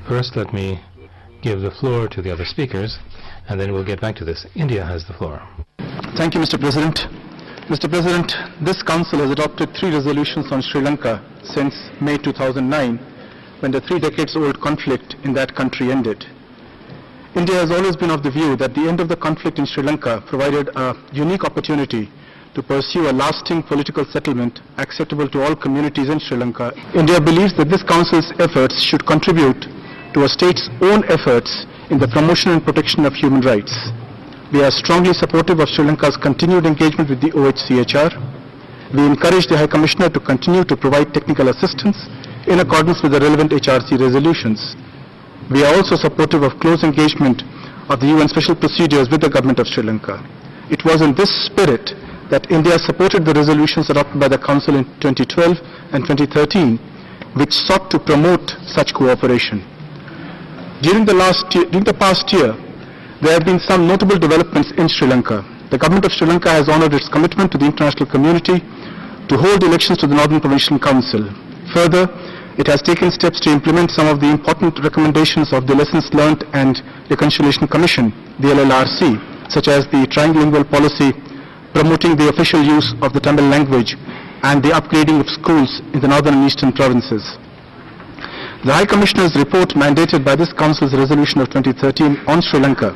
First, let me give the floor to the other speakers, and then we'll get back to this. India has the floor. Thank you, Mr. President. Mr. President, this Council has adopted 3 resolutions on Sri Lanka since May 2009, when the 3 decades-old conflict in that country ended. India has always been of the view that the end of the conflict in Sri Lanka provided a unique opportunity to pursue a lasting political settlement acceptable to all communities in Sri Lanka. India believes that this Council's efforts should contribute to a state's own efforts in the promotion and protection of human rights. We are strongly supportive of Sri Lanka's continued engagement with the OHCHR. We encourage the High Commissioner to continue to provide technical assistance in accordance with the relevant HRC resolutions. We are also supportive of close engagement of the UN special procedures with the government of Sri Lanka. It was in this spirit that India supported the resolutions adopted by the Council in 2012 and 2013, which sought to promote such cooperation. During the past year, there have been some notable developments in Sri Lanka. The government of Sri Lanka has honored its commitment to the international community to hold elections to the Northern Provincial Council. Further, it has taken steps to implement some of the important recommendations of the Lessons Learned and Reconciliation Commission, the LLRC, such as the trilingual policy, promoting the official use of the Tamil language, and the upgrading of schools in the northern and eastern provinces. The High Commissioner's report mandated by this Council's resolution of 2013 on Sri Lanka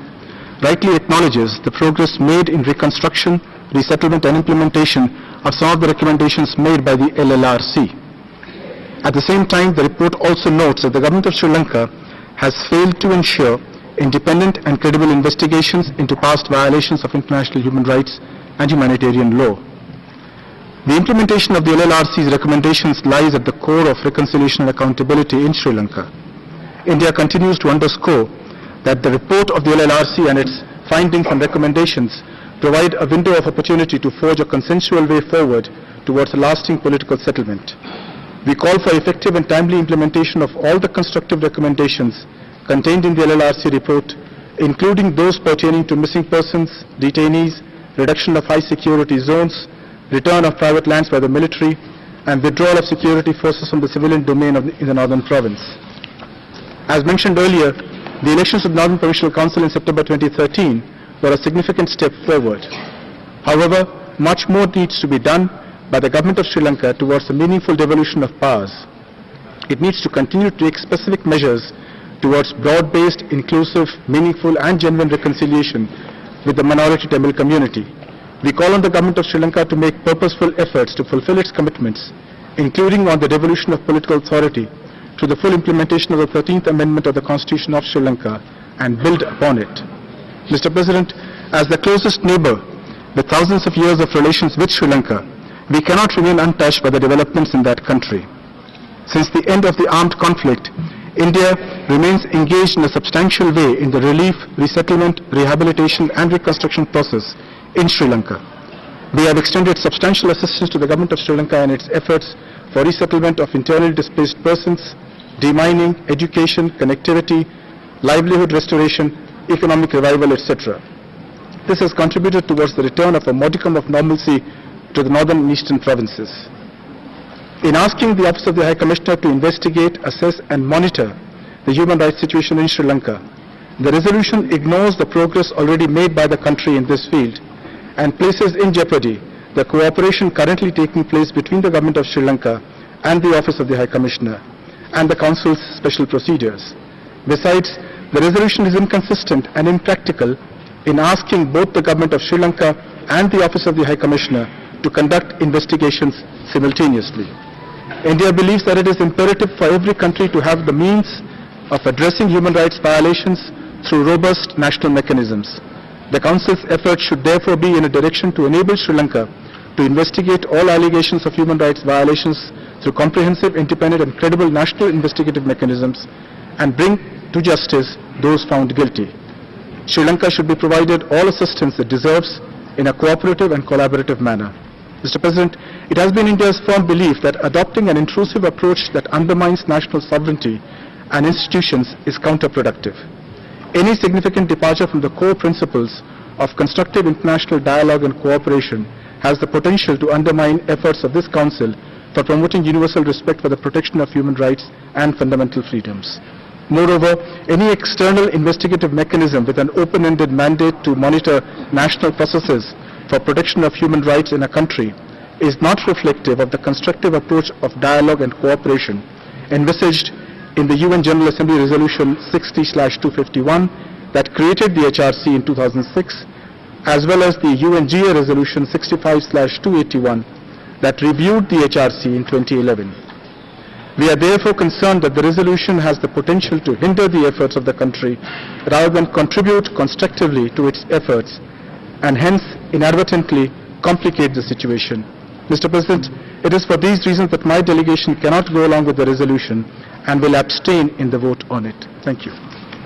rightly acknowledges the progress made in reconstruction, resettlement and implementation of some of the recommendations made by the LLRC. At the same time, the report also notes that the government of Sri Lanka has failed to ensure independent and credible investigations into past violations of international human rights and humanitarian law. The implementation of the LLRC's recommendations lies at the core of reconciliation and accountability in Sri Lanka. India continues to underscore that the report of the LLRC and its findings and recommendations provide a window of opportunity to forge a consensual way forward towards a lasting political settlement. We call for effective and timely implementation of all the constructive recommendations contained in the LLRC report, including those pertaining to missing persons, detainees, reduction of high security zones, return of private lands by the military, and withdrawal of security forces from the civilian domain in the northern province. As mentioned earlier, the elections of the Northern Provincial Council in September 2013 were a significant step forward. However, much more needs to be done by the government of Sri Lanka towards a meaningful devolution of powers. It needs to continue to take specific measures towards broad-based, inclusive, meaningful and genuine reconciliation with the minority Tamil community. We call on the government of Sri Lanka to make purposeful efforts to fulfill its commitments, including on the devolution of political authority through the full implementation of the 13th Amendment of the Constitution of Sri Lanka and build upon it. Mr. President, as the closest neighbor with thousands of years of relations with Sri Lanka, we cannot remain untouched by the developments in that country. Since the end of the armed conflict, India remains engaged in a substantial way in the relief, resettlement, rehabilitation and reconstruction process in Sri Lanka. We have extended substantial assistance to the government of Sri Lanka in its efforts for resettlement of internally displaced persons, demining, education, connectivity, livelihood restoration, economic revival, etc. This has contributed towards the return of a modicum of normalcy to the northern and eastern provinces. In asking the Office of the High Commissioner to investigate, assess and monitor the human rights situation in Sri Lanka, the resolution ignores the progress already made by the country in this field and places in jeopardy the cooperation currently taking place between the government of Sri Lanka and the Office of the High Commissioner and the Council's special procedures. Besides, the resolution is inconsistent and impractical in asking both the government of Sri Lanka and the Office of the High Commissioner to conduct investigations simultaneously. India believes that it is imperative for every country to have the means of addressing human rights violations through robust national mechanisms. The Council's efforts should therefore be in a direction to enable Sri Lanka to investigate all allegations of human rights violations through comprehensive, independent and credible national investigative mechanisms and bring to justice those found guilty. Sri Lanka should be provided all assistance it deserves in a cooperative and collaborative manner. Mr. President, it has been India's firm belief that adopting an intrusive approach that undermines national sovereignty and institutions is counterproductive. Any significant departure from the core principles of constructive international dialogue and cooperation has the potential to undermine efforts of this Council for promoting universal respect for the protection of human rights and fundamental freedoms. Moreover, any external investigative mechanism with an open-ended mandate to monitor national processes for protection of human rights in a country is not reflective of the constructive approach of dialogue and cooperation envisaged in the UN General Assembly Resolution 60/251 that created the HRC in 2006, as well as the UNGA Resolution 65/281 that reviewed the HRC in 2011. We are therefore concerned that the resolution has the potential to hinder the efforts of the country rather than contribute constructively to its efforts, and hence inadvertently complicate the situation. Mr. President, it is for these reasons that my delegation cannot go along with the resolution and will abstain in the vote on it. Thank you.